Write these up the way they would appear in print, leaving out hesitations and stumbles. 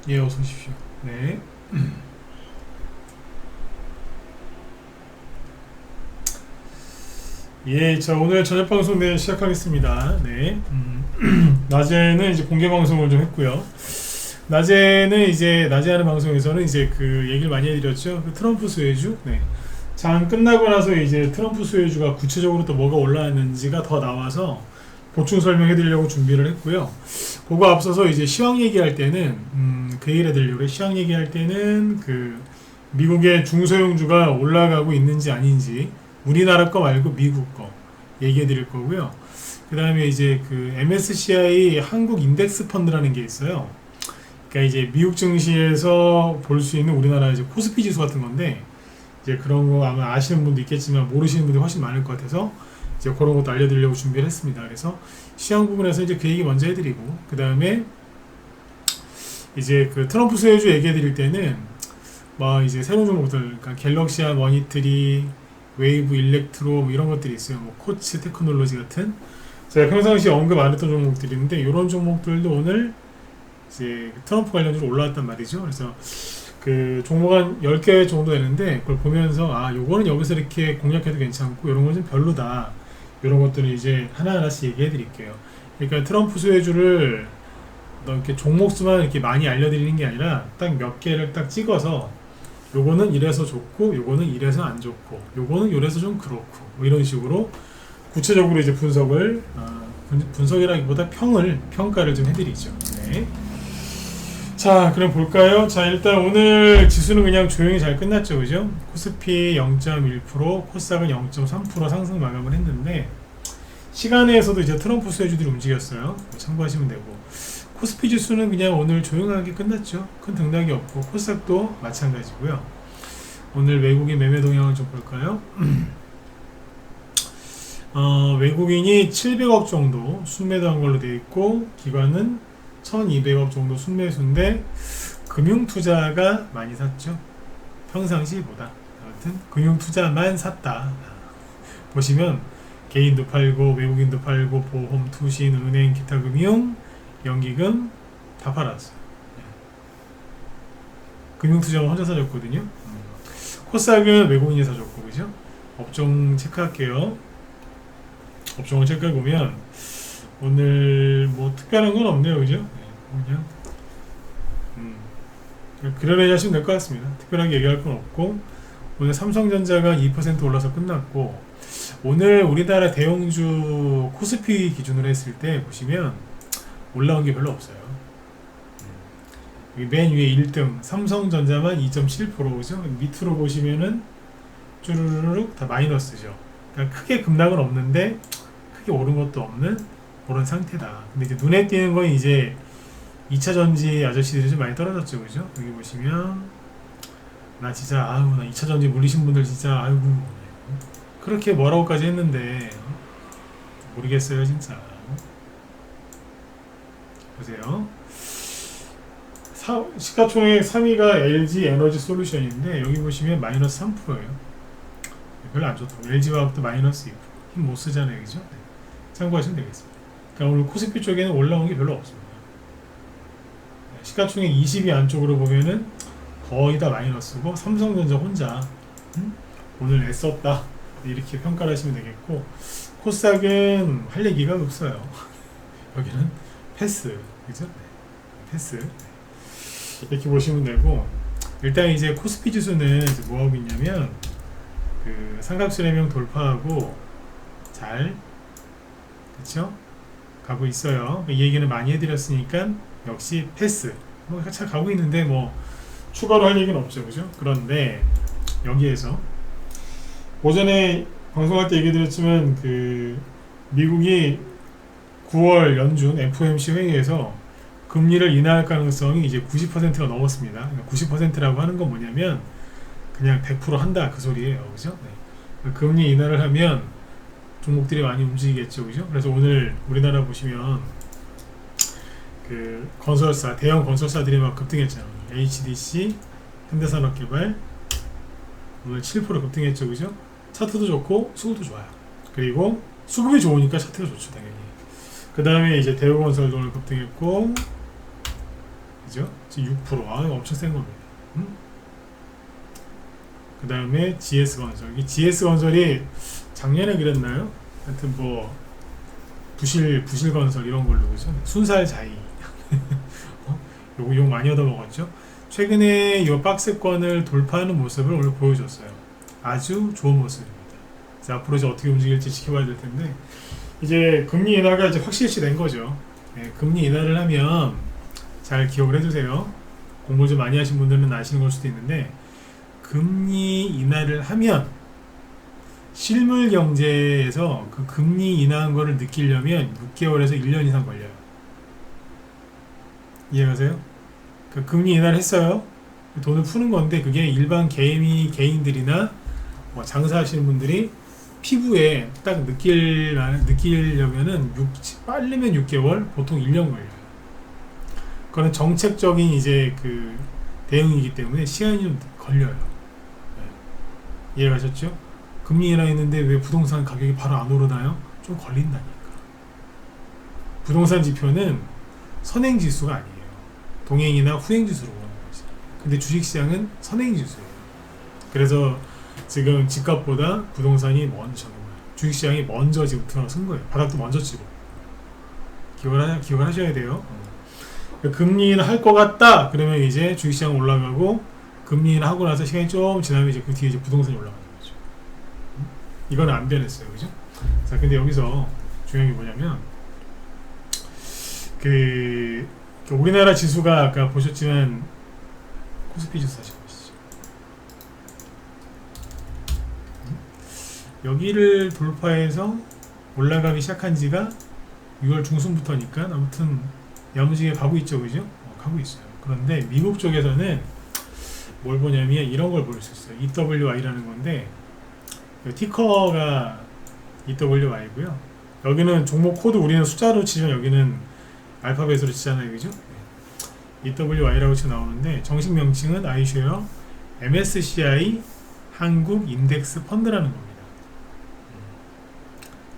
예, 어서 오십시오. 네. 예, 자, 오늘 저녁 방송 네, 시작하겠습니다. 네. 낮에는 이제 공개 방송을 좀 했고요. 낮에 하는 방송에서는 이제 그 얘기를 많이 해드렸죠. 그 트럼프 수혜주. 네. 장 끝나고 나서 이제 트럼프 수혜주가 구체적으로 또 뭐가 올라왔는지가 더 나와서 보충 설명해 드리려고 준비를 했고요. 그거 앞서서 이제 시황 얘기할 때는, 그 얘기를 해드리려고 시황 얘기할 때는 그 미국의 중소형주가 올라가고 있는지 아닌지 우리나라 거 말고 미국 거 얘기해 드릴 거고요. 그 다음에 이제 그 MSCI 한국 인덱스 펀드라는 게 있어요. 그러니까 이제 미국 증시에서 볼 수 있는 우리나라 이제 코스피 지수 같은 건데, 이제 그런 거 아마 아시는 분도 있겠지만 모르시는 분들이 훨씬 많을 것 같아서 이제 그런 것도 알려드리려고 준비를 했습니다. 그래서 시황 부분에서 이제 그 얘기 먼저 해드리고, 그 다음에 이제 그 트럼프 수혜주 얘기해드릴 때는 뭐 이제 새로운 종목들, 그러니까 갤럭시아 머니트리, 웨이브 일렉트로 뭐 이런 것들이 있어요. 뭐 코츠 테크놀로지 같은 제가 평상시에 언급 안 했던 종목들인데, 이런 종목들도 오늘 이제 트럼프 관련주로 올라왔단 말이죠. 그래서 그 종목 한 10개 정도 되는데, 그걸 보면서 아, 요거는 여기서 이렇게 공략해도 괜찮고 요런 건 좀 별로다, 이런 것들을 이제 하나하나씩 얘기해 드릴게요. 그러니까 트럼프 수혜주를 이렇게 종목수만 이렇게 많이 알려드리는 게 아니라 딱 몇 개를 딱 찍어서 요거는 이래서 좋고 요거는 이래서 안 좋고 요거는 이래서 좀 그렇고 뭐 이런 식으로 구체적으로 이제 분석이라기보다 평가를 좀 해드리죠. 네. 자, 그럼 볼까요? 자, 일단 오늘 지수는 그냥 조용히 잘 끝났죠, 그죠? 코스피 0.1%, 코스닥은 0.3% 상승 마감을 했는데, 시간에서도 이제 트럼프 수혜주들이 움직였어요. 참고하시면 되고, 코스피 지수는 그냥 오늘 조용하게 끝났죠. 큰 등락이 없고, 코스닥도 마찬가지고요. 오늘 외국인 매매 동향을 좀 볼까요? 외국인이 700억 정도 순매도한 걸로 되어 있고, 기관은 1200억 정도 순매수인데 금융투자가 많이 샀죠. 평상시보다. 아무튼 금융투자만 샀다. 보시면 개인도 팔고 외국인도 팔고 보험, 투신, 은행, 기타 금융, 연기금 다 팔았어요. 금융투자만 혼자 사줬거든요. 코스닥은 외국인이 사줬고, 그죠? 업종 체크할게요. 업종을 체크해보면 오늘 뭐 특별한 건 없네요, 그죠? 네, 그냥 그러려니 하시면 될 것 같습니다. 특별하게 얘기할 건 없고, 오늘 삼성전자가 2% 올라서 끝났고, 오늘 우리나라 대형주 코스피 기준으로 했을 때 보시면 올라온 게 별로 없어요. 여기 맨 위에 1등 삼성전자만 2.7%, 그죠? 밑으로 보시면은 쭈루루룩 다 마이너스죠. 그러니까 크게 급락은 없는데 크게 오른 것도 없는 그런 상태다. 근데 이제 눈에 띄는 건 이제 2차 전지 아저씨들이 좀 많이 떨어졌죠, 그죠? 여기 보시면 나 진짜 아유, 나 2차 전지 물리신 분들 진짜 아이고 그렇게 뭐라고까지 했는데 모르겠어요, 진짜. 보세요. 시가총액 3위가 LG 에너지 솔루션인데, 여기 보시면 마이너스 3%예요. 별로 안 좋다고. LG화학도 마이너스 2%. 힘 못 쓰잖아요, 그죠? 네. 참고하시면 되겠습니다. 그러니까 오늘 코스피 쪽에는 올라온 게 별로 없습니다. 시가총액 20위 안쪽으로 보면은 거의 다 마이너스고, 삼성전자 혼자 오늘 애썼다, 이렇게 평가를 하시면 되겠고, 코스닥은 할 얘기가 없어요. 여기는 패스, 그죠? 네. 패스. 이렇게 보시면 되고, 일단 이제 코스피 지수는 이제 뭐 하고 있냐면 그 삼각수렴형 돌파하고 잘, 그쵸? 가고 있어요. 이 얘기는 많이 해드렸으니까 역시 패스. 뭐 잘 가고 있는데 뭐 추가로 할 얘기는 없죠, 그죠? 그런데 여기에서 오전에 방송할 때 얘기드렸지만 그 미국이 9월 연준 FOMC 회의에서 금리를 인하할 가능성이 이제 90%가 넘었습니다. 그러니까 90%라고 하는 건 뭐냐면 그냥 100% 한다, 그 소리예요, 그죠? 네. 금리 인하를 하면 종목들이 많이 움직이겠죠, 그죠? 그래서 오늘 우리나라 보시면 그 건설사, 대형 건설사들이 막 급등했잖아요. HDC, 현대산업개발 오늘 7% 급등했죠, 그죠? 차트도 좋고 수급도 좋아요. 그리고 수급이 좋으니까 차트가 좋죠, 당연히. 그 다음에 이제 대우건설도 오늘 급등했고, 그죠? 지금 6%. 아, 엄청 센 겁니다. 그 다음에 GS건설. 이 GS건설이 작년에 그랬나요? 하여튼 뭐 부실건설 이런 걸로 그죠? 순살자이. 요거 욕 많이 얻어먹었죠? 최근에 이 박스권을 돌파하는 모습을 오늘 보여줬어요. 아주 좋은 모습입니다. 자, 앞으로 이제 어떻게 움직일지 지켜봐야 될 텐데, 이제 금리 인하가 이제 확실시 된 거죠. 네, 금리 인하를 하면 잘 기억을 해두세요. 공부 좀 많이 하신 분들은 아시는 걸 수도 있는데, 금리 인하를 하면 실물 경제에서 그 금리 인하한 거를 느끼려면 6개월에서 1년 이상 걸려요. 이해가세요? 그 금리 인하를 했어요. 돈을 푸는 건데 그게 일반 개인들이나 뭐 장사하시는 분들이 피부에 딱 느끼려면은 빠르면 6개월, 보통 1년 걸려요. 그거는 정책적인 이제 그 대응이기 때문에 시간이 좀 걸려요. 네. 이해가셨죠? 금리 인하했는데 왜 부동산 가격이 바로 안 오르나요? 좀 걸린다니까. 부동산 지표는 선행지수가 아니에요. 동행이나 후행지수로 보는 거지. 근데 주식시장은 선행지수예요. 그래서 지금 집값보다 부동산이 먼저 주식시장이 먼저 지금 들어선 거예요. 바닥도 먼저 치고. 기억을 하셔야 돼요. 금리 인하 할 것 같다. 그러면 이제 주식시장 올라가고, 금리 인하 하고 나서 시간이 좀 지나면 이제 그 뒤에 이제 부동산이 올라가는 거죠. 이건 안 변했어요, 그죠? 자, 근데 여기서 중요한 게 뭐냐면, 우리나라 지수가 아까 보셨지만 코스피 지수 다시 보시죠. 여기를 돌파해서 올라가기 시작한 지가 6월 중순부터니까 아무튼 야무지게 가고 있죠, 그죠? 가고 있어요. 그런데 미국 쪽에서는 뭘 보냐면 이런 걸 볼 수 있어요. EWI라는 건데, 티커가 EWI고요. 여기는 종목 코드 우리는 숫자로 치면 여기는 알파벳으로 치잖아요, 그죠? EWI라고 쳐 나오는데 정식 명칭은 iShare MSCI 한국 인덱스 펀드라는 겁니다.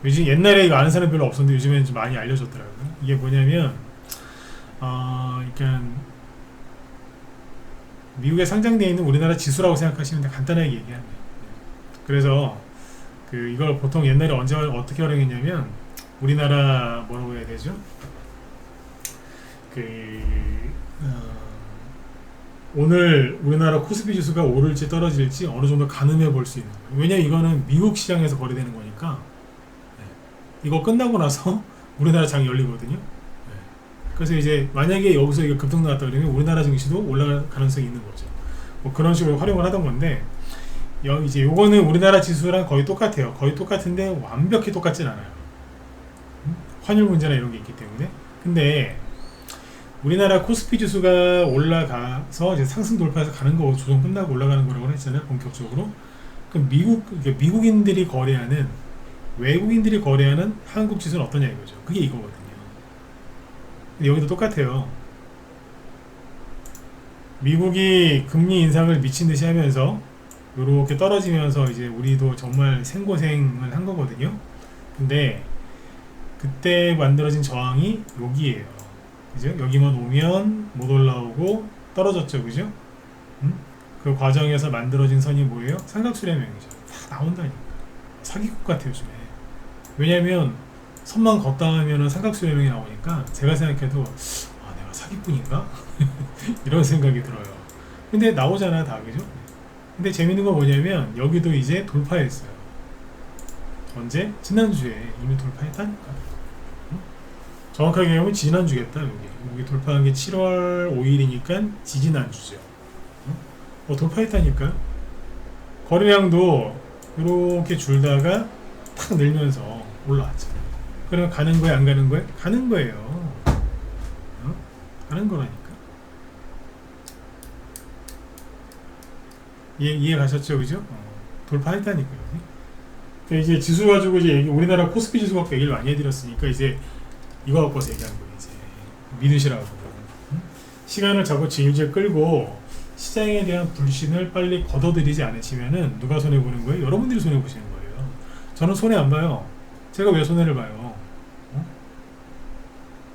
요즘 옛날에 이거 아는 사람 별로 없었는데 요즘에는 좀 많이 알려졌더라고요. 이게 뭐냐면 그러니까 미국에 상장되어 있는 우리나라 지수라고 생각하시면 돼. 간단하게 얘기하면. 그래서 이걸 보통 옛날에 어떻게 활용했냐면, 우리나라 뭐라고 해야 되죠? 오늘 우리나라 코스피 지수가 오를지 떨어질지 어느 정도 가늠해 볼 수 있는 거예요. 왜냐면 이거는 미국 시장에서 거래되는 거니까. 이거 끝나고 나서 우리나라 장이 열리거든요. 그래서 이제 만약에 여기서 이거 급등 나왔다 그러면 우리나라 증시도 올라갈 가능성이 있는 거죠. 뭐 그런 식으로 활용을 하던 건데, 이제 요거는 우리나라 지수랑 거의 똑같아요. 거의 똑같은데 완벽히 똑같진 않아요. 환율 문제나 이런 게 있기 때문에. 근데 우리나라 코스피 지수가 올라가서 이제 상승 돌파해서 가는 거, 조정 끝나고 올라가는 거라고 했잖아요, 본격적으로. 그럼 미국인들이 거래하는, 외국인들이 거래하는 한국 지수는 어떠냐 이거죠. 그게 이거거든요. 근데 여기도 똑같아요. 미국이 금리 인상을 미친 듯이 하면서 이렇게 떨어지면서 이제 우리도 정말 생고생을 한 거거든요. 근데 그때 만들어진 저항이 여기에요. 그죠? 여기만 오면 못 올라오고 떨어졌죠, 그죠? 그 과정에서 만들어진 선이 뭐예요? 삼각수렴형이죠. 다 나온다니까. 사기꾼 같아요, 요즘에. 왜냐면 선만 걷다 하면은 삼각수렴형이 나오니까 제가 생각해도 내가 사기꾼인가? 이런 생각이 들어요. 근데 나오잖아, 다, 그죠? 근데 재밌는 건 뭐냐면 여기도 이제 돌파했어요. 언제? 지난주에 이미 돌파했다니까. 정확하게 얘기하면 지난주겠다. 여기 돌파한 게 7월 5일이니까 지지난주죠. 돌파했다니까. 거래량도 이렇게 줄다가 탁 늘면서 올라왔죠. 그러면 가는 거야, 안 가는 거야? 가는 거예요. 가는 거라니까. 이해 가셨죠, 그죠? 돌파했다니까요. 그러니까 이제 지수 가지고 이제 우리나라 코스피 지수 갖고 얘기를 많이 해드렸으니까 이제 이거 갖고서 얘기한 거예요. 이제 믿으시라고. 시간을 자꾸 질질 끌고 시장에 대한 불신을 빨리 걷어들이지 않으시면은 누가 손해 보는 거예요? 여러분들이 손해 보시는 거예요. 저는 손해 안 봐요. 제가 왜 손해를 봐요?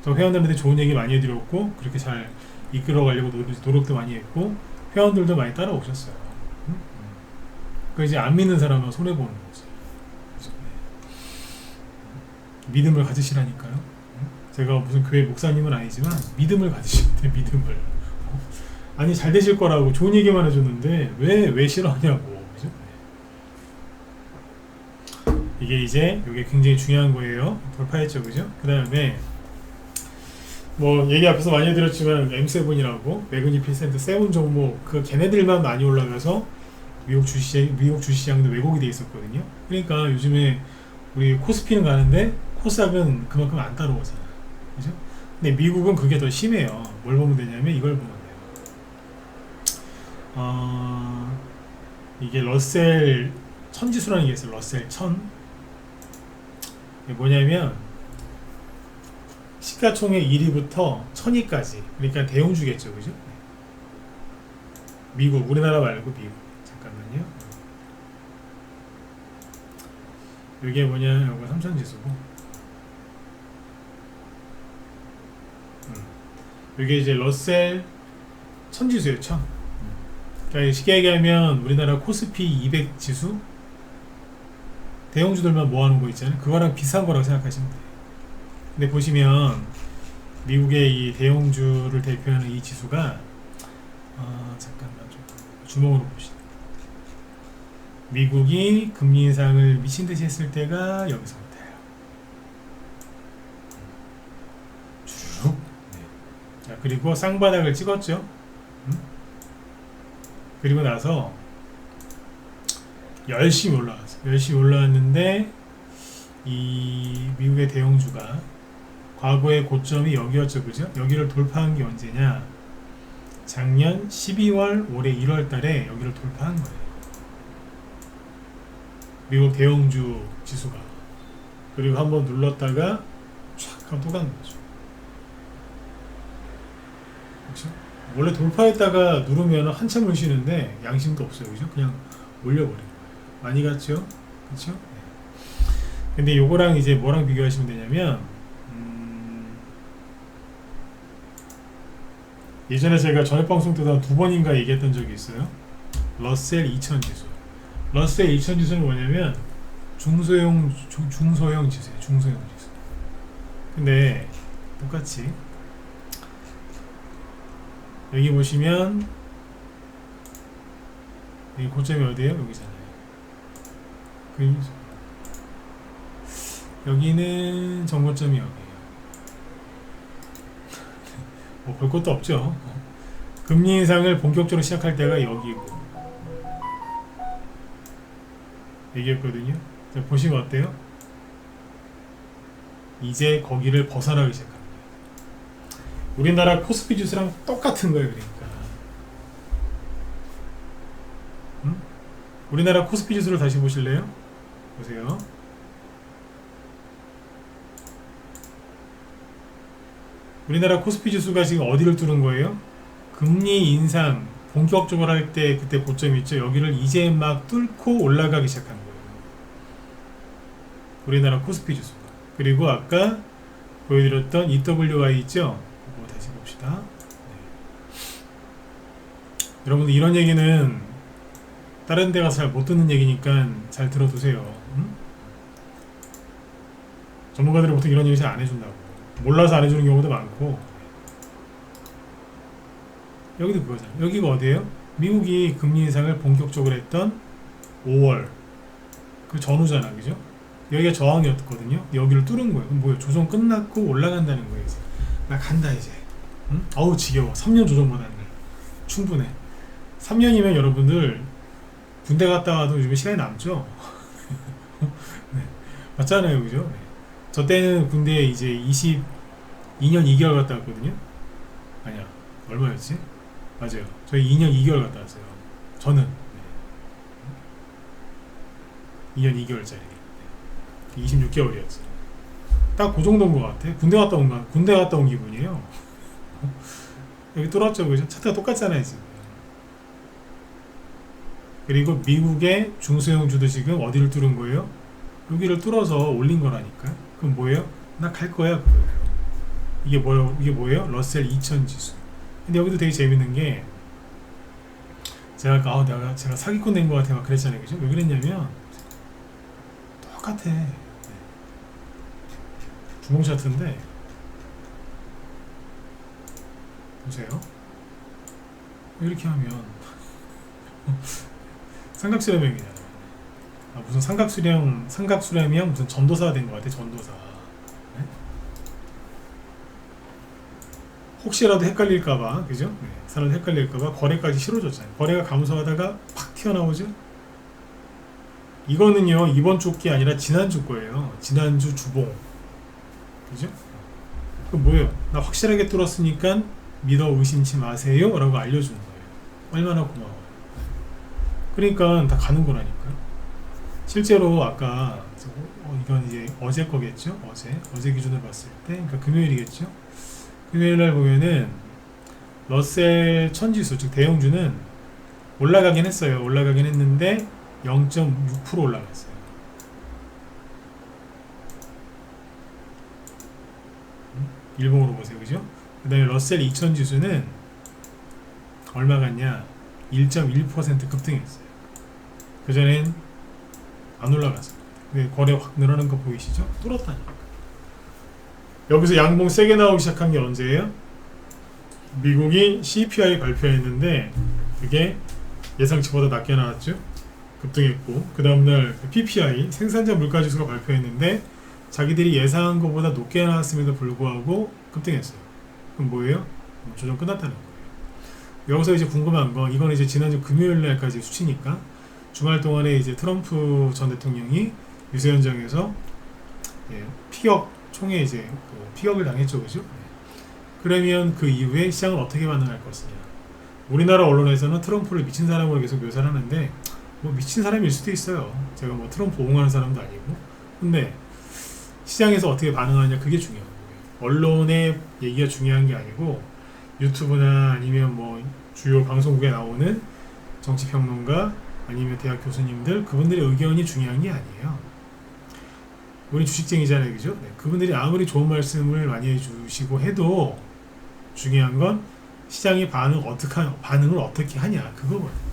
저 회원들한테 좋은 얘기 많이 해드렸고 그렇게 잘 이끌어가려고 노력도 많이 했고 회원들도 많이 따라오셨어요. 그 이제 안 믿는 사람은 손해 보는 거지. 그죠? 믿음을 가지시라니까요. 제가 무슨 교회 목사님은 아니지만 믿음을 가지셔야 돼. 믿음을. 아니 잘 되실 거라고 좋은 얘기만 해줬는데 왜 싫어하냐고. 그죠? 이게 이제 이게 굉장히 중요한 거예요. 돌파했죠, 그죠? 그 다음에 뭐 얘기 앞에서 많이 해드렸지만 M7이라고 매그니피센트 7 종목 그 걔네들만 많이 올라가서 미국 주식시장도 왜곡이 돼 있었거든요. 그러니까 요즘에 우리 코스피는 가는데 코스닥은 그만큼 안 따라오잖아, 그죠? 근데 미국은 그게 더 심해요. 뭘 보면 되냐면 이걸 보면 돼요. 이게 러셀 1000지수라는 게 있어요. 러셀 1000. 이게 뭐냐면 시가총액 1위부터 1000위까지, 그러니까 대형주겠죠, 그죠? 미국, 우리나라 말고 미국. 잠깐만요. 이게 뭐냐, 이거 3000지수고 이게 이제 러셀 1000지수예요. 1000. 그러니까 쉽게 얘기하면 우리나라 코스피 200 지수 대형주들만 모아놓은 거 있잖아요. 그거랑 비슷한 거라고 생각하시면 돼요. 근데 보시면 미국의 이 대형주를 대표하는 이 지수가 잠깐만 좀 주목으로 봅시다. 미국이 금리 인상을 미친듯이 했을 때가 여기서부터예요. 주룩. 자, 그리고 쌍바닥을 찍었죠. 그리고 나서 열심히 올라왔어요. 열심히 올라왔는데 이 미국의 대형주가 과거의 고점이 여기였죠, 그죠? 여기를 돌파한 게 언제냐? 작년 12월, 올해 1월 달에 여기를 돌파한 거예요. 미국 대형주 지수가. 그리고 한번 눌렀다가 촥 하고 또 가는 거죠. 그렇죠? 원래 돌파했다가 누르면 한참을 쉬는데 양심도 없어요, 그죠? 그냥 올려버려요. 많이 갔죠? 그렇죠? 근데 요거랑 이제 뭐랑 비교하시면 되냐면 예전에 제가 저녁 방송 때도 한 2번인가 얘기했던 적이 있어요. 러셀 2000 지수. 러셀 2000 지수는 뭐냐면 중소형 지수예요. 중소형 지수. 근데 똑같이 여기 보시면 여기 고점이 어디예요? 여기잖아요. 여기는 정고점이 여기예요. 뭐 볼 것도 없죠. 금리 인상을 본격적으로 시작할 때가 여기고 여기였거든요. 자, 보시면 어때요? 이제 거기를 벗어나기 시작합니다. 우리나라 코스피 지수랑 똑같은 거예요. 그러니까 우리나라 코스피 지수를 다시 보실래요? 보세요. 우리나라 코스피 지수가 지금 어디를 뚫은 거예요? 금리 인상 본격적으로 할 때 그때 고점 있죠? 여기를 이제 막 뚫고 올라가기 시작한 거예요. 우리나라 코스피 지수가. 그리고 아까 보여드렸던 EWI 있죠? 이거 다시 봅시다. 네. 여러분들 이런 얘기는 다른 데 가서 잘 못 듣는 얘기니까 잘 들어두세요. 전문가들이 보통 이런 얘기 잘 안 해준다고. 몰라서 안 해주는 경우도 많고. 여기도 그거잖아요. 여기가 어디예요? 미국이 금리 인상을 본격적으로 했던 5월 그 전후잖아, 그죠? 여기가 저항이었거든요. 여기를 뚫은 거예요. 그럼 뭐예요? 조정 끝났고 올라간다는 거예요. 이제. 나 간다 이제. 응? 어우 지겨워. 3년 조정받았네. 충분해. 3년이면 여러분들 군대 갔다 와도 요즘에 시간이 남죠? 네. 맞잖아요, 그죠? 네. 저 때는 군대에 이제 22년 2개월 갔다 왔거든요. 아니야, 얼마였지? 맞아요. 저희 2년 2개월 갔다 왔어요. 저는 네. 2년 2개월짜리 26개월이었어요. 딱 그 정도인 것 같아. 군대 갔다 온 기분이에요. 여기 뚫었죠, 그죠? 차트가 똑같잖아요, 지금. 그리고 미국의 중소형주도 지금 어디를 뚫은 거예요? 여기를 뚫어서 올린 거라니까. 그럼 뭐예요? 나 갈 거야, 그거예요. 이게 뭐예요? 러셀 2000 지수. 근데 여기도 되게 재밌는 게 제가 아까 제가 사기꾼 된 것 같아 막 그랬잖아요, 그죠? 왜 그랬냐면 똑같아. 주봉 차트인데 보세요. 이렇게 하면 삼각수렴형이잖아요. 무슨 삼각수렴형 무슨 전도사가 된 것 같아, 전도사. 네? 혹시라도 헷갈릴까봐, 그죠? 네. 사람 헷갈릴까봐 거래까지 실어줬잖아요. 거래가 감소하다가 팍 튀어나오죠? 이거는요, 이번 주 게 아니라 지난주 거예요. 지난주 주봉. 그죠? 그럼 뭐예요? 나 확실하게 뚫었으니까 믿어 의심치 마세요 라고 알려주는 거예요. 얼마나 고마워요. 그러니까 다 가는 거라니까요. 실제로 아까 이건 이제 어제 거겠죠? 어제 기준으로 봤을 때, 그러니까 금요일이겠죠? 금요일 날 보면은 러셀 천지수, 즉 대형주는 올라가긴 했어요. 올라가긴 했는데 0.6% 올라갔어요. 일봉으로 보세요, 그죠? 그 다음에 러셀 2000 지수는 얼마 갔냐? 1.1% 급등했어요. 그전엔 안 올라갔습니다. 근데 거래 확 늘어난 거 보이시죠? 뚫었다니까. 여기서 양봉 세게 나오기 시작한 게 언제예요? 미국이 CPI 발표했는데 그게 예상치보다 낮게 나왔죠? 급등했고, 그 다음날 PPI 생산자 물가지수가 발표했는데 자기들이 예상한 것보다 높게 나왔음에도 불구하고 급등했어요. 그럼 뭐예요? 조정 끝났다는 거예요. 여기서 이제 궁금한 건, 이건 이제 지난주 금요일 날까지 수치니까 주말 동안에 이제 트럼프 전 대통령이 유세 현장에서 피격 총에 이제 피격을 당했죠, 그죠? 그러면 그 이후에 시장은 어떻게 반응할 것이냐? 우리나라 언론에서는 트럼프를 미친 사람으로 계속 묘사를 하는데, 뭐 미친 사람일 수도 있어요. 제가 뭐 트럼프 옹호하는 사람도 아니고. 근데 시장에서 어떻게 반응하냐, 그게 중요한 거예요. 언론의 얘기가 중요한 게 아니고 유튜브나 아니면 뭐 주요 방송국에 나오는 정치평론가 아니면 대학 교수님들, 그분들의 의견이 중요한 게 아니에요. 우리 주식쟁이잖아요, 그죠? 네, 그분들이 아무리 좋은 말씀을 많이 해주시고 해도 중요한 건 시장의 반응을 어떻게 하냐, 그거거든요.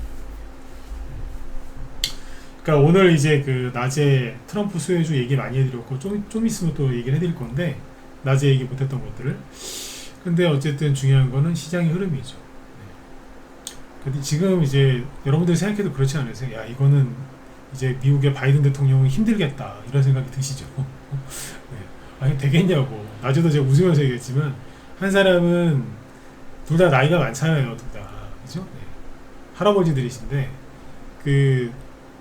그러니까 오늘 이제 그 낮에 트럼프 수혜주 얘기 많이 해드렸고, 좀 있으면 또 얘기를 해드릴 건데, 낮에 얘기 못했던 것들을. 근데 어쨌든 중요한 거는 시장의 흐름이죠. 네. 근데 지금 이제 여러분들이 생각해도 그렇지 않으세요? 야, 이거는 이제 미국의 바이든 대통령은 힘들겠다, 이런 생각이 드시죠? 네. 아니, 되겠냐고. 낮에도 제가 웃으면서 얘기했지만, 한 사람은 둘 다 나이가 많잖아요, 둘 다. 그죠? 네. 할아버지들이신데,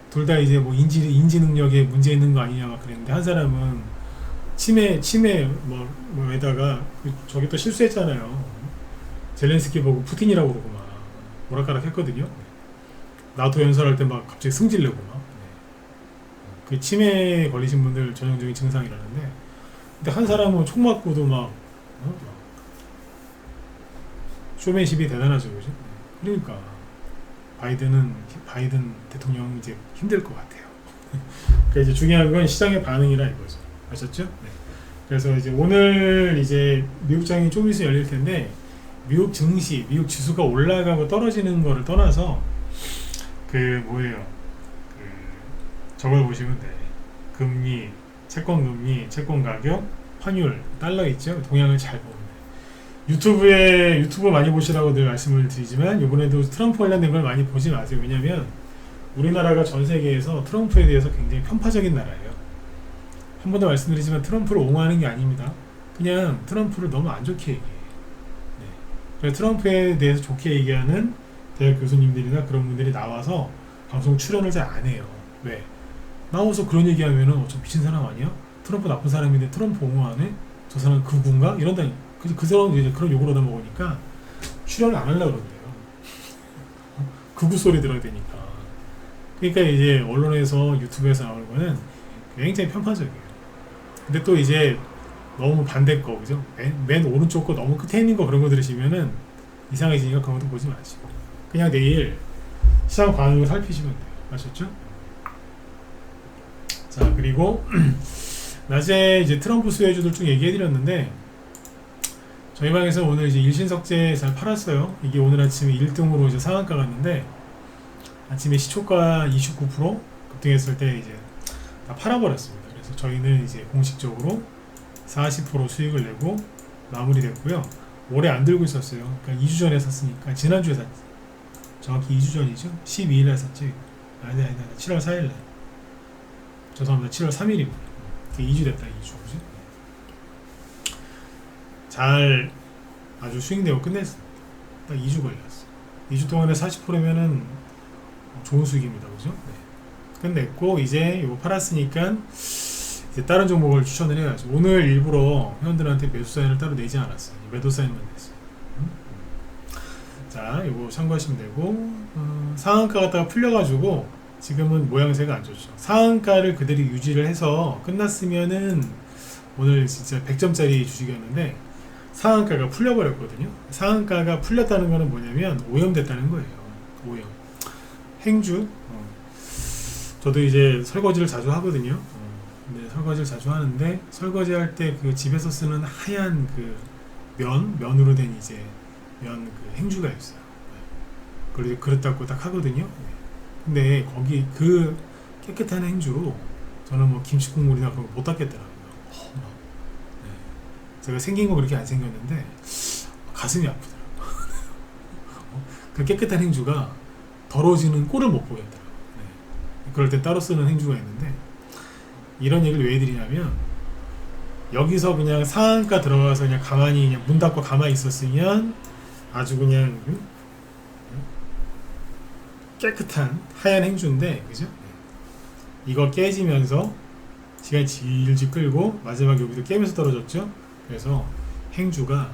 둘 다 이제 뭐 인지 능력에 문제 있는 거 아니냐 막 그랬는데, 한 사람은 치매 뭐에다가 저기 또 실수했잖아요. 젤렌스키 보고 푸틴이라고 그러고 막 오락가락 했거든요. 나토 연설할 때 막 갑자기 승질내고 막. 그 치매에 걸리신 분들 전형적인 증상이라는데, 근데 한 사람은 총 맞고도 막 쇼맨십이 대단하죠, 그죠? 그러니까 바이든 대통령 이제 힘들 것 같아요. 그러니까 이제 중요한 건 시장의 반응이라 이거죠. 아셨죠? 네. 그래서 이제 오늘 이제 미국장이 좀 있으면 열릴 텐데, 미국 증시, 미국 지수가 올라가고 떨어지는 거를 떠나서 저걸 보시면 돼. 금리, 채권 가격, 환율, 달러 있죠? 동향을 잘 보면 돼. 유튜브 많이 보시라고 늘 말씀을 드리지만, 이번에도 트럼프 관련된 걸 많이 보지 마세요. 왜냐면 우리나라가 전 세계에서 트럼프에 대해서 굉장히 편파적인 나라예요. 한 번 더 말씀드리지만 트럼프를 옹호하는 게 아닙니다. 그냥 트럼프를 너무 안 좋게 얘기해요. 네. 그래서 트럼프에 대해서 좋게 얘기하는 대학 교수님들이나 그런 분들이 나와서 방송 출연을 잘 안 해요. 왜? 나와서 그런 얘기하면은 저 미친 사람 아니야? 트럼프 나쁜 사람인데 트럼프 옹호하네? 저 사람 극우인가? 이런다. 그 사람은 이제 그런 욕을 얻어먹으니까 출연을 안 하려고 그러는데요. 극우 소리 들어야 되니까. 그러니까 이제 언론에서, 유튜브에서 나오는 거는 굉장히 편파적이에요. 근데 또 이제 너무 반대 거, 그죠? 맨 오른쪽 거 너무 끝에 있는 거, 그런 거 들으시면은 이상해지니까 그런 것도 보지 마시고 그냥 내일 시장 반응을 살피시면 돼요. 아셨죠? 자, 그리고 낮에 이제 트럼프 수혜주들 쭉 얘기해드렸는데, 저희 방에서 오늘 이제 일신석재 잘 팔았어요. 이게 오늘 아침에 1등으로 이제 상한가 갔는데 아침에 시초가 29% 급등했을 때 이제 다 팔아버렸습니다. 그래서 저희는 이제 공식적으로 40% 수익을 내고 마무리됐고요. 오래 안 들고 있었어요. 그러니까 2주 전에 샀으니까 지난주에 샀지. 정확히 2주 전이죠. 12일날 샀지. 아니 7월 4일날. 죄송합니다. 7월 3일입니다. 2주 됐다. 2주. 그지? 잘 아주 수익 내고 끝냈습니다. 딱 2주 걸렸어. 2주 동안에 40%면은 좋은 수익입니다. 그죠? 네. 끝냈고 이제 이거 팔았으니까 이제 다른 종목을 추천을 해야죠. 오늘 일부러 회원들한테 매수 사인을 따로 내지 않았어요. 매도 사인만 냈어요. 자, 이거 참고하시면 되고 상한가 갖다가 풀려가지고 지금은 모양새가 안 좋죠. 상한가를 그대로 유지를 해서 끝났으면은 오늘 진짜 100점짜리 주식이었는데 상한가가 풀려버렸거든요. 상한가가 풀렸다는 거는 뭐냐면 오염됐다는 거예요. 오염. 행주. 저도 이제 설거지를 자주 하거든요. 근데 설거지를 자주 하는데 설거지 할 때 그 집에서 쓰는 하얀 그 면으로 된 이제 면 그 행주가 있어요. 그래서 그릇 닦고 딱 하거든요. 근데 거기 그 깨끗한 행주로 저는 뭐 김치 국물이나 그런 거 못 닦겠더라고요. 제가 생긴 거 그렇게 안 생겼는데 가슴이 아프더라고요. 그 깨끗한 행주가 더러워지는 꼴을 못 보겠더라고요. 그럴 때 따로 쓰는 행주가 있는데 이런 얘기를 왜 해드리냐면 여기서 그냥 상한가 들어가서 그냥 가만히 그냥 문 닫고 가만히 있었으면 아주 그냥 깨끗한 하얀 행주인데 그죠? 이거 깨지면서 시간이 질질 끌고 마지막에 여기도 깨면서 떨어졌죠? 그래서 행주가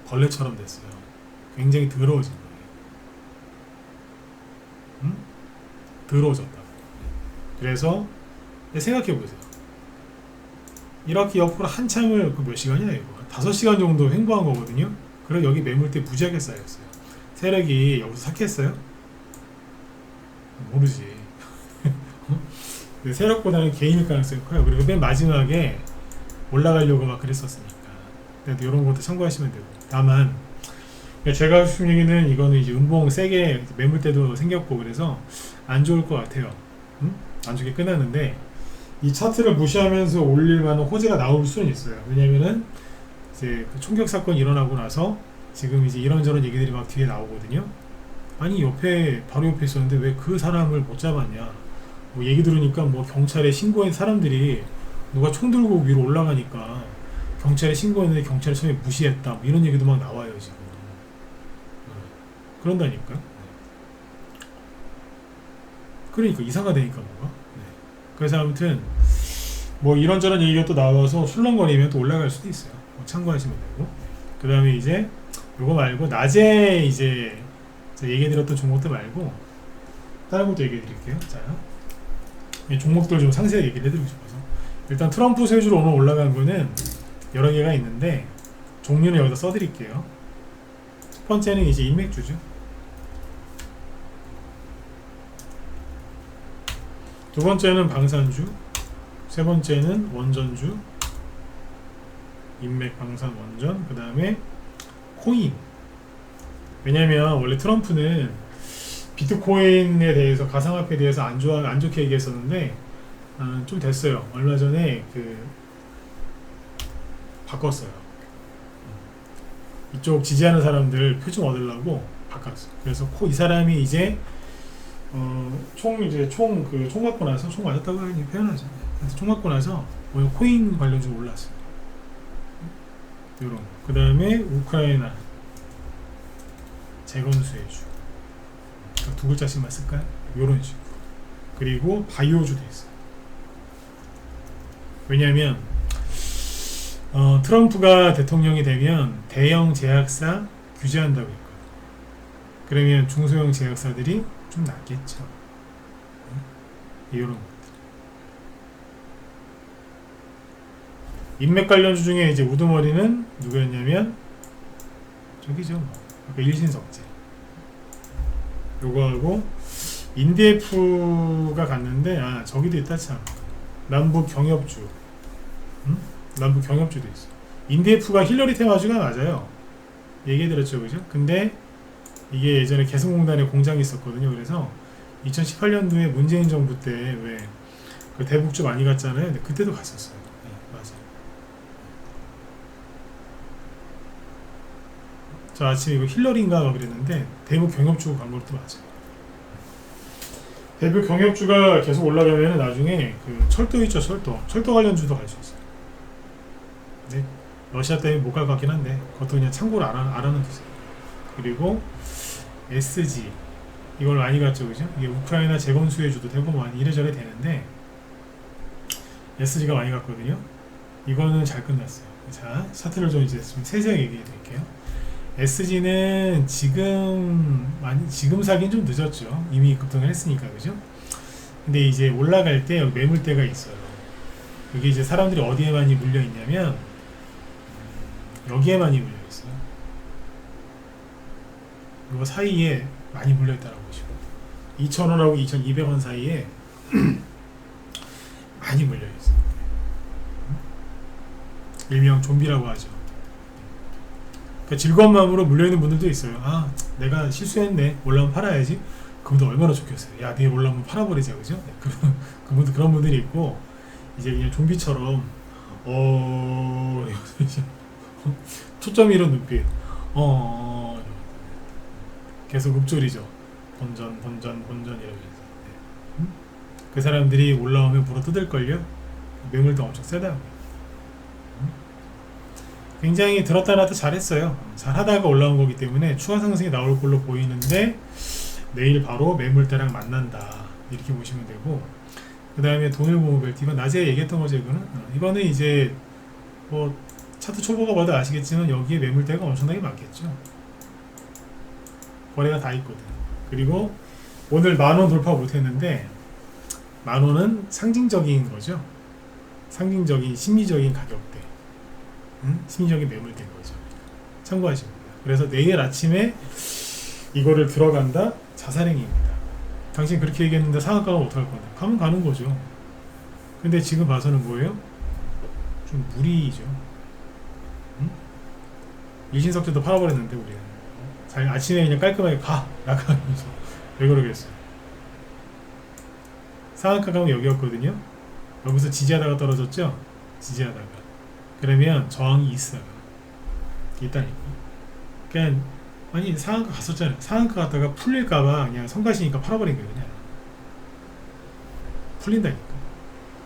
벌레처럼 됐어요. 굉장히 더러워진 거예요. 더러워졌다. 그래서 생각해보세요. 이렇게 옆으로 한참을 몇 시간이야 이거 5시간 정도 횡보한 거거든요. 그럼 여기 매물대 무지하게 쌓였어요. 세력이 여기서 삭혔어요? 모르지. 세력보다는 개인일 가능성이 커요. 그리고 맨 마지막에 올라가려고 막 그랬었으니까. 근데 이런 것도 참고하시면 되고. 다만 제가 하고 싶은 얘기는 이거는 이제 음봉 세게 매물대도 생겼고 그래서 안 좋을 것 같아요. 안 좋게 끝났는데 이 차트를 무시하면서 올릴 만한 호재가 나올 수는 있어요. 왜냐면은 이제 그 총격 사건이 일어나고 나서 지금 이제 이런저런 얘기들이 막 뒤에 나오거든요. 아니 옆에 바로 옆에 있었는데 왜 그 사람을 못 잡았냐. 뭐 얘기 들으니까 뭐 경찰에 신고한 사람들이 누가 총 들고 위로 올라가니까 경찰에 신고했는데 경찰이 처음에 무시했다. 뭐 이런 얘기도 막 나와요 지금. 그런다니까. 그러니까 이상하다니까 뭔가. 네. 그래서 아무튼 뭐 이런저런 얘기가 또 나와서 술렁거리면 또 올라갈 수도 있어요. 뭐 참고하시면 되고. 그 다음에 이제 요거 말고 낮에 이제 얘기해드렸던 종목들 말고 다른 것도 얘기해드릴게요. 자, 종목들 좀 상세하게 얘기를 해드리고 싶어서 일단 트럼프 세주로 오늘 올라간 거는 여러 개가 있는데 종류는 여기다 써드릴게요. 첫 번째는 이제 인맥주죠. 두 번째는 방산주, 세 번째는 원전주, 인맥, 방산, 원전, 그 다음에 코인. 왜냐면 원래 트럼프는 비트코인에 대해서 가상화폐에 대해서 안 좋게 얘기했었는데 좀 됐어요. 얼마 전에 바꿨어요. 이쪽 지지하는 사람들 표 좀 얻으려고 바꿨어요. 그래서 이 사람이 이제 총 맞고 나서 총 맞았다고 표현하죠. 그래서 총 맞고 나서 오늘 코인 관련 좀 올랐어요. 요런. 그 다음에 우크라이나 재건수혜주. 두 글자씩만 쓸까요? 요런 식으로. 그리고 바이오주도 있어요. 왜냐하면 트럼프가 대통령이 되면 대형 제약사 규제한다고 했거든요. 그러면 중소형 제약사들이 좀 낫겠죠. 이런 것들. 인맥 관련주 중에 이제 우두머리는 누구였냐면 저기죠. 아까 일신석재. 요거하고 인디에프가 갔는데 저기도 있다 참. 남북 경협주. 남북 경협주도 있어. 인디에프가 힐러리 테마주가 맞아요. 얘기해드렸죠, 그죠? 근데 이게 예전에 개성공단에 공장이 있었거든요. 그래서 2018년도에 문재인 정부 때 왜 그 대북주 많이 갔잖아요. 근데 그때도 갔었어요. 네, 맞아요. 저 아침에 이거 힐러리인가 그랬는데 대북 경협주 간 것도 맞아요. 대북 경협주가 계속 올라가면 나중에 그 철도 있죠, 철도 관련주도 갈 수 있어요. 네. 러시아 때문에 못 갈 것 같긴 한데 그것도 그냥 참고로 알아는 두세요. 그리고 SG 이걸 많이 갔죠, 그죠? 이게 우크라이나 재건 수혜주도 되고 뭐 이래저래 되는데 SG가 많이 갔거든요. 이거는 잘 끝났어요. 자, 차트를 좀 이제 좀 세세하게 얘기해 드릴게요. SG는 지금 사긴 좀 늦었죠. 이미 급등을 했으니까, 그죠? 근데 이제 올라갈 때 매물대가 있어요. 여기 이제 사람들이 어디에 많이 물려 있냐면 여기에 많이 물려 있어요. 이거 사이에 많이 물려 있다라고 보시고 2,000원하고 2,200원 사이에 많이 물려 있어요. 일명 좀비라고 하죠. 그러니까 즐거운 마음으로 물려있는 분들도 있어요. 아, 내가 실수했네. 올라오면 팔아야지. 그분도 얼마나 좋겠어요. 야, 내일 올라오면 팔아버리자, 그죠? 네, 그분도 그런 분들이 있고, 이제 그냥 좀비처럼, 초점 잃은 눈빛, 계속 읊조리죠. 본전 이러면서. 네. 그 사람들이 올라오면 불어 뜯을걸요? 매물도 엄청 세다고. 굉장히 들었다 놨다 잘했어요. 잘하다가 올라온 거기 때문에 추가 상승이 나올 걸로 보이는데 내일 바로 매물대랑 만난다 이렇게 보시면 되고, 그 다음에 돈을모으벨트 이건 낮에 얘기했던 거죠. 이거는 이제 뭐 차트 초보가 봐도 아시겠지만 여기에 매물대가 엄청나게 많겠죠. 거래가 다 있거든. 그리고 오늘 10,000원 돌파 못했는데 10,000원은 상징적인 거죠. 상징적인 심리적인 가격대, 심리적인 매물대인 거죠. 참고하시면 돼요. 그래서 내일 아침에 이거를 들어간다? 자살행위입니다. 당신 그렇게 얘기했는데 상한가가 어떡할 건데? 가면 가는 거죠. 근데 지금 봐서는 뭐예요? 좀 무리죠. 일신석재도 팔아버렸는데 우리는 아침에 그냥 깔끔하게 나가면서 왜 그러겠어요? 상한가 가면 여기였거든요. 여기서 지지하다가 떨어졌죠? 지지하다가 그러면 저항이 있어요. 있다니까. 그냥 아니 상한가 갔었잖아요. 상한가 갔다가 풀릴까봐 그냥 성가시니까 팔아버린 거예요. 그냥 풀린다니까.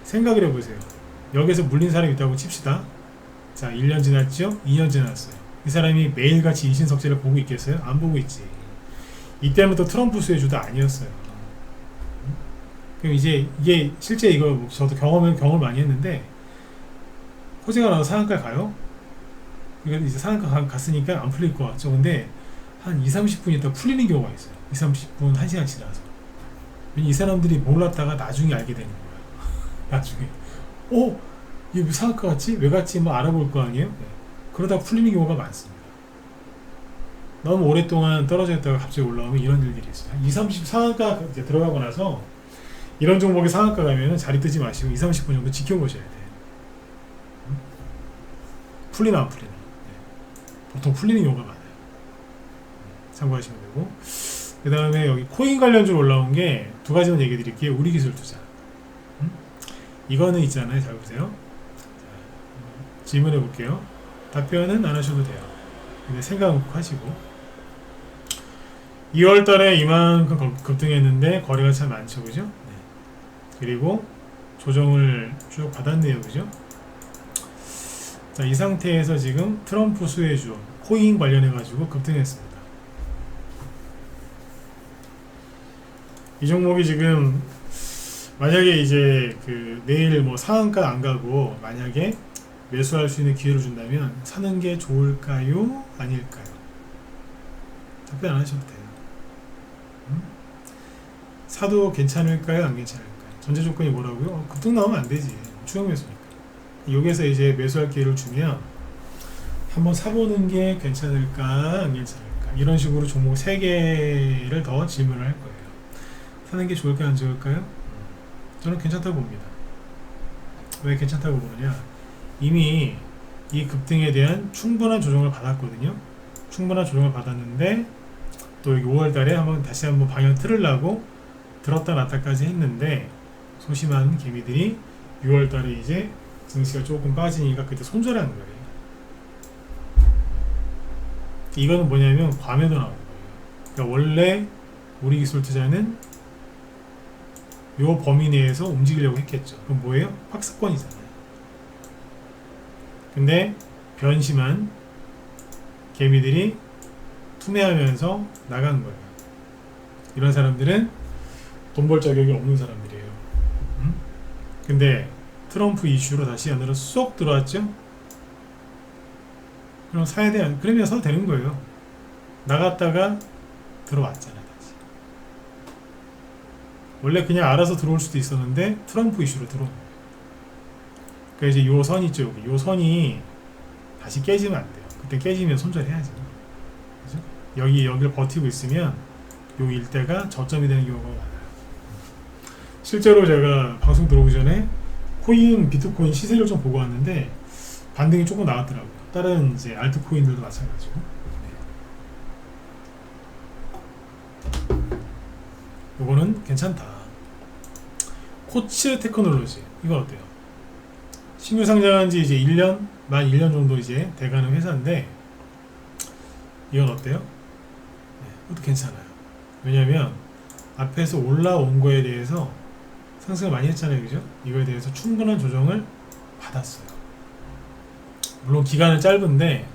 생각을 해보세요. 여기서 물린 사람이 있다고 칩시다. 자, 1년 지났죠? 2년 지났어요. 이 사람이 매일같이 일신석재를 보고 있겠어요? 안 보고 있지. 이때는 또 트럼프 수혜주도 아니었어요. 그럼 이제 이게 실제 이거 저도 경험을 많이 했는데 호재가 나서 상한가에 가요? 이건 이제 상한가 갔으니까 안 풀릴 것 같죠. 근데 한 2-30분 있다 풀리는 경우가 있어요. 2-30분, 1시간 지나서. 이 사람들이 몰랐다가 나중에 알게 되는 거예요. 나중에 이게 왜 상한가 갔지? 왜 갔지? 뭐 알아볼 거 아니에요? 네. 그러다 풀리는 경우가 많습니다. 너무 오랫동안 떨어져 있다가 갑자기 올라오면 이런 일들이 있어요. 2-30 상한가 이제 들어가고 나서 이런 종목이 상한가 가면 자리 뜨지 마시고 2-30분 정도 지켜보셔야 돼요. 풀리나 안 풀리나. 네. 보통 풀리는 경우가 많아요. 참고하시면 되고, 그 다음에 여기 코인 관련주로 올라온 게 두 가지만 얘기 드릴게요. 우리기술 투자. 이거는 있잖아요. 잘 보세요. 자, 질문해 볼게요. 답변은 안 하셔도 돼요. 근데 생각 하시고 2월 달에 이만큼 급등했는데 거래가 참 많죠, 그죠? 네. 그리고 조정을 쭉 받았네요, 그죠? 자, 이 상태에서 지금 트럼프 수혜주 코인 관련해 가지고 급등했습니다. 이 종목이 지금 만약에 이제 그 내일 뭐 상한가 안 가고 만약에 매수할 수 있는 기회를 준다면 사는 게 좋을까요? 아닐까요? 답변 안 하셔도 돼요. 사도 괜찮을까요? 안 괜찮을까요? 전제 조건이 뭐라고요? 급등 나오면 안 되지. 추격 매수니까. 여기에서 이제 매수할 기회를 주면 한번 사보는 게 괜찮을까? 안 괜찮을까? 이런 식으로 종목 3개를 더 질문을 할 거예요. 사는 게 좋을까요? 안 좋을까요? 저는 괜찮다고 봅니다. 왜 괜찮다고 보느냐? 이미 이 급등에 대한 충분한 조정을 받았거든요. 충분한 조정을 받았는데 또 여기 5월달에 다시 한번 방향 틀으려고 들었다 놨다까지 했는데 소심한 개미들이 6월달에 이제 증시가 조금 빠지니까 그때 손절하는 거예요. 이거는 뭐냐면 과매도 나오는 거예요. 그러니까 원래 우리 기술 투자는 요 범위 내에서 움직이려고 했겠죠. 그럼 뭐예요? 확습권이잖아요. 근데 변심한 개미들이 투매하면서 나간 거예요. 이런 사람들은 돈 벌 자격이 없는 사람들이에요. 근데 트럼프 이슈로 다시 안으로 쏙 들어왔죠? 그럼 사야 돼? 그러면 사도 되는 거예요. 나갔다가 들어왔잖아요. 다시. 원래 그냥 알아서 들어올 수도 있었는데 트럼프 이슈로 들어온 거예요. 그러니까 이제 요 선 있죠. 요 선이 다시 깨지면 안 돼요. 그때 깨지면 손절해야죠. 그죠? 여기를 버티고 있으면 요 일대가 저점이 되는 경우가 많아요. 실제로 제가 방송 들어오기 전에 비트코인 시세를 좀 보고 왔는데 반등이 조금 나왔더라고요. 다른 이제 알트코인들도 마찬가지고. 요거는 괜찮다. 코츠 테크놀로지 이거 어때요? 신규 상장한 지 이제 1년, 만 1년 정도 이제 돼가는 회사인데 이건 어때요? 이것도 괜찮아요. 왜냐면 앞에서 올라온 거에 대해서 상승을 많이 했잖아요. 그죠? 이거에 대해서 충분한 조정을 받았어요. 물론 기간은 짧은데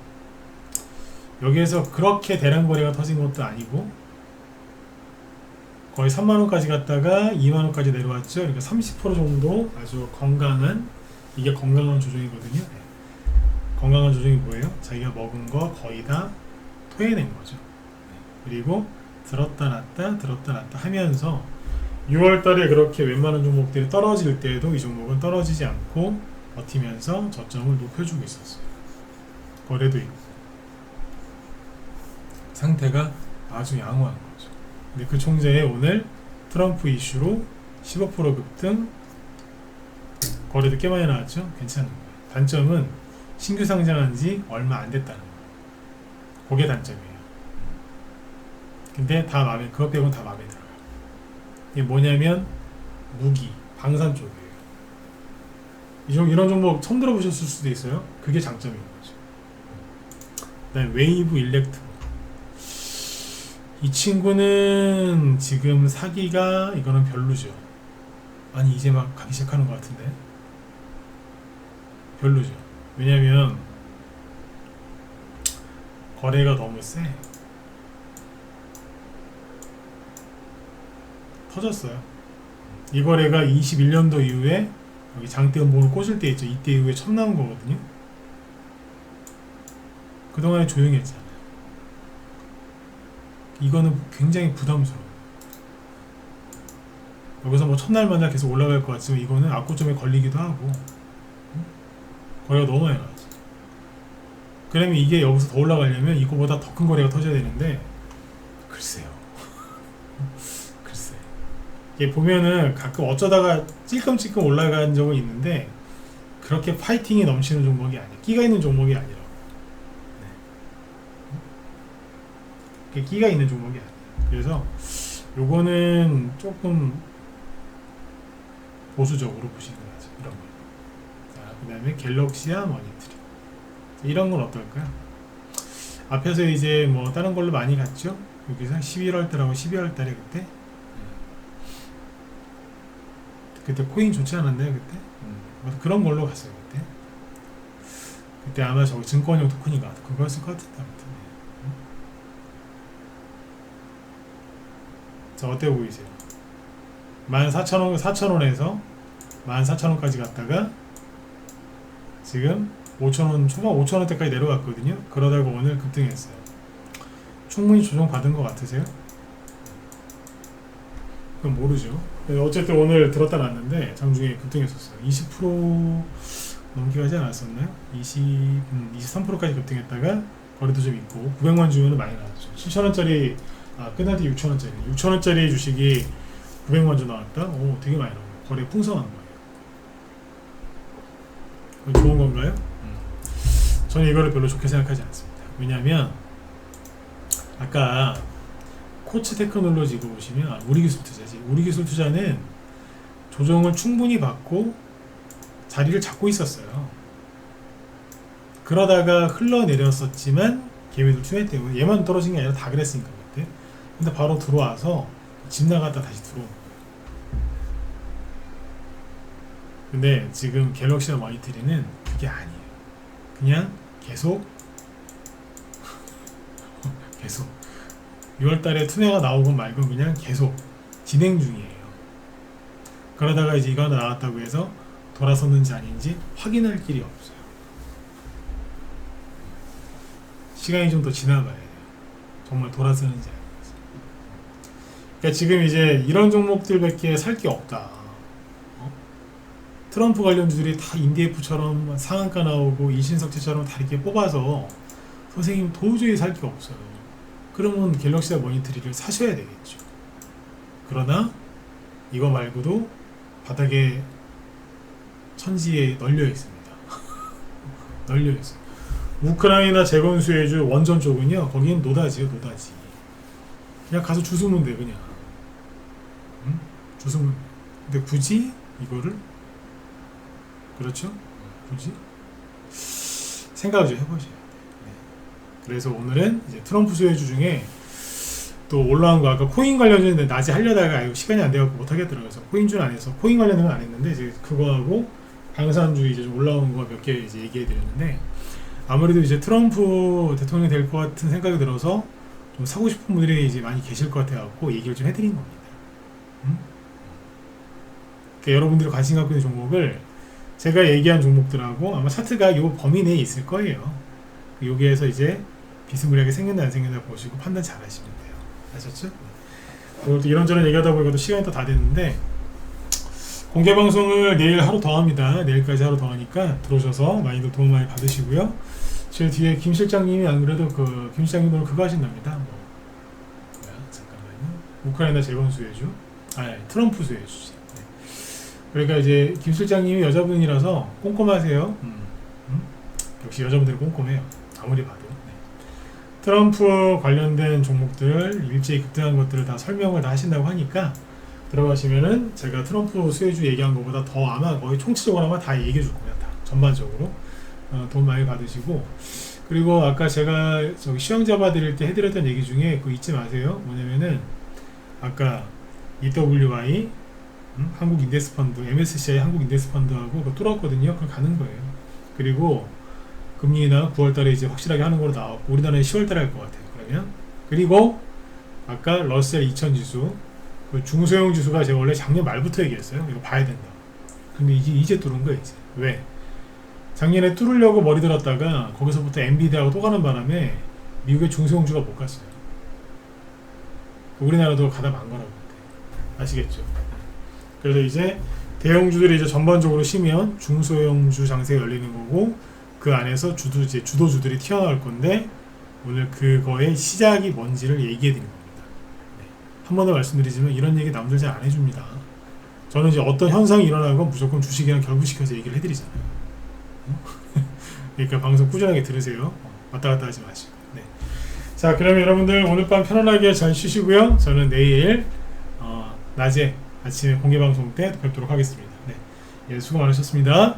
여기에서 그렇게 대량 거래가 터진 것도 아니고 거의 3만원까지 갔다가 2만원까지 내려왔죠. 그러니까 30% 정도 아주 건강한, 이게 건강한 조정이거든요. 네. 건강한 조정이 뭐예요? 자기가 먹은 거 거의 다 토해낸 거죠. 네. 그리고 들었다 놨다 하면서 6월달에 그렇게 웬만한 종목들이 떨어질 때에도 이 종목은 떨어지지 않고 버티면서 저점을 높여주고 있었어요. 거래도 있고 상태가 아주 양호한 거죠. 근데 그 총재의 오늘 트럼프 이슈로 15% 급등, 거래도 꽤 많이 나왔죠. 괜찮은 거예요. 단점은 신규 상장한 지 얼마 안 됐다는 거예요. 그게 단점이에요. 근데 다 그것 빼고는 다 마음에 들어요. 이게 뭐냐면 무기, 방산 쪽이에요. 이런 종목 처음 들어보셨을 수도 있어요. 그게 장점인 거죠. 그다음에 웨이브 일렉트로, 이 친구는 지금 사기가 이거는 별로죠. 아니 이제 막 가기 시작하는 것 같은데 별로죠. 왜냐면 거래가 너무 세. 터졌어요. 이 거래가 21년도 이후에 여기 장대 음봉을 꽂을 때 있죠. 이때 이후에 처음 나온 거거든요. 그동안에 조용히 했잖아요. 이거는 굉장히 부담스러워요. 여기서 뭐 첫날마다 계속 올라갈 것 같지만 이거는 악고점에 걸리기도 하고 거래가 너무 많이 나왔죠. 그러면 이게 여기서 더 올라가려면 이거보다 더 큰 거래가 터져야 되는데 글쎄요. 글쎄. 이게 보면은 가끔 어쩌다가 찔끔찔끔 올라간 적은 있는데 그렇게 파이팅이 넘치는 종목이 아니에요. 끼가 있는 종목이 아니라고. 네. 끼가 있는 종목이 아니에요. 그래서 요거는 조금 보수적으로 보시는 거죠. 이런 거. 자, 그 다음에 갤럭시아 머니트리. 이런 건 어떨까요? 앞에서 이제 뭐 다른 걸로 많이 갔죠? 여기서 11월 달하고 12월 달에 그때 코인 좋지 않았나요? 그때? 그런 걸로 갔어요. 그때 아마 저기 증권형 토큰인가 그거였을 것 같은데. 아무튼. 자, 어때 보이세요? 14,000원에서 14,000원까지 갔다가 지금 5,000원 초반 5,000원대까지 내려갔거든요. 그러다가 오늘 급등했어요. 충분히 조정 받은 것 같으세요? 그건 모르죠. 어쨌든 오늘 들었다 놨는데 장중에 급등했었어요. 20% 넘게 가지 않았었나요? 23%까지 급등했다가 거래도 좀 있고 900만 주면은 많이 나왔죠. 7,000원짜리 끝날 때 6,000원짜리 6,000원짜리 주식이 900만 주 나왔다? 오, 되게 많이 나와요. 거래 풍성한 거예요. 좋은 건가요? 저는 이거를 별로 좋게 생각하지 않습니다. 왜냐하면 아까 코츠 테크놀로지 이거 보시면 우리기술투자지. 우리기술투자는 조정을 충분히 받고 자리를 잡고 있었어요. 그러다가 흘러내렸었지만 개미들 투매 때문에 얘만 떨어진 게 아니라 다 그랬으니까 그때. 근데 바로 들어와서 집 나갔다 다시 들어온 거예요. 근데 지금 갤럭시와 마이트리는 그게 아니에요. 그냥 계속 6월달에 투매가 나오고 말고 그냥 계속 진행 중이에요. 그러다가 이제 이거 하나 나왔다고 해서 돌아섰는지 아닌지 확인할 길이 없어요. 시간이 좀 더 지나봐야 돼요. 정말 돌아서는지 아닌지. 그러니까 지금 이제 이런 종목들밖에 살 게 없다. 트럼프 관련주들이 다 인디에프처럼 상한가 나오고 일신석재처럼 다 이렇게 뽑아서 선생님 도저히 살 게 없어요. 그러면 갤럭시와 모니터리를 사셔야 되겠죠. 그러나 이거 말고도 바닥에 천지에 널려 있습니다. 널려 있어요. 우크라이나 재건 수혜주 원전 쪽은요, 거기는 노다지요, 노다지. 그냥 가서 주스면 돼, 그냥. 응? 주스면. 근데 굳이 이거를, 그렇죠? 굳이 생각을 좀 해보셔야 돼요. 네. 그래서 오늘은 이제 트럼프 수혜주 중에 또 올라온 거, 아까 코인 관련주인데 낮에 하려다가 이거 시간이 안 돼갖고 못하겠더라고요. 그래서 코인주는 안 해서 코인 관련은 안 했는데 이제 그거하고 방산주 이제 좀 올라온 거 몇 개 이제 얘기해 드렸는데, 아무래도 이제 트럼프 대통령이 될 것 같은 생각이 들어서 좀 사고 싶은 분들이 이제 많이 계실 것 같아갖고 얘기를 좀 해드린 겁니다. 그러니까 여러분들이 관심 갖고 있는 종목을 제가 얘기한 종목들하고 아마 차트가 요 범위 내에 있을 거예요. 여기에서 이제 비스무리하게 생겼나 안 생겼나 보시고 판단 잘 하시면 돼요. 아셨죠? 오늘 또 이런저런 얘기하다 보니까 또 시간이 또 다 됐는데, 공개 방송을 내일 하루 더 합니다. 내일까지 하루 더 하니까 들어오셔서 많이들 도움 많이 받으시고요. 제 뒤에 김 실장님이 안 그래도 김 실장님 오늘 그거 하신답니다. 잠깐만요. 우크라이나 재건 수혜주, 트럼프 수혜주. 네. 그러니까 이제 김 실장님이 여자분이라서 꼼꼼하세요. 역시 여자분들이 꼼꼼해요. 아무리 봐도. 네. 트럼프 관련된 종목들 일제히 급등한 것들을 다 설명을 다 하신다고 하니까 들어가시면은 제가 트럼프 수혜주 얘기한 것보다 더 아마 거의 총체적으로 아마 다 얘기해 줄 거예요. 다 전반적으로 돈 많이 받으시고, 그리고 아까 제가 저기 시황 잡아 드릴 때 해드렸던 얘기 중에 그거 잊지 마세요. 뭐냐면은 아까 EWI 한국 인덱스 펀드, MSCI 한국 인덱스 펀드하고 그거 뚫었거든요. 그럼 가는 거예요. 그리고 금리 인하 9월달에 이제 확실하게 하는 걸로 나왔고, 우리나라는 10월달에 할 것 같아요. 그러면 그리고 아까 러셀 2000 지수, 그 중소형 지수가 제가 원래 작년 말부터 얘기했어요. 이거 봐야 된다. 근데 이제 뚫은 거예요. 이제. 왜? 작년에 뚫으려고 머리 들었다가 거기서부터 엔비디아하고 또 가는 바람에 미국의 중소형주가 못 갔어요. 우리나라도 가다 만 거라고. 아시겠죠? 그래서 이제 대형주들이 이제 전반적으로 쉬면 중소형주 장세가 열리는 거고, 그 안에서 주도주들이 튀어나올 건데, 오늘 그거의 시작이 뭔지를 얘기해 드린 겁니다. 한 번 더 말씀드리지만 이런 얘기 남들 잘 안 해줍니다. 저는 이제 어떤 현상이 일어나건 무조건 주식이랑 결부시켜서 얘기를 해드리잖아요. 그러니까 방송 꾸준하게 들으세요. 왔다 갔다 하지 마시고. 네. 자, 그러면 여러분들 오늘 밤 편안하게 잘 쉬시고요. 저는 내일 낮에 아침에 공개 방송 때 뵙도록 하겠습니다. 네. 예, 수고 많으셨습니다.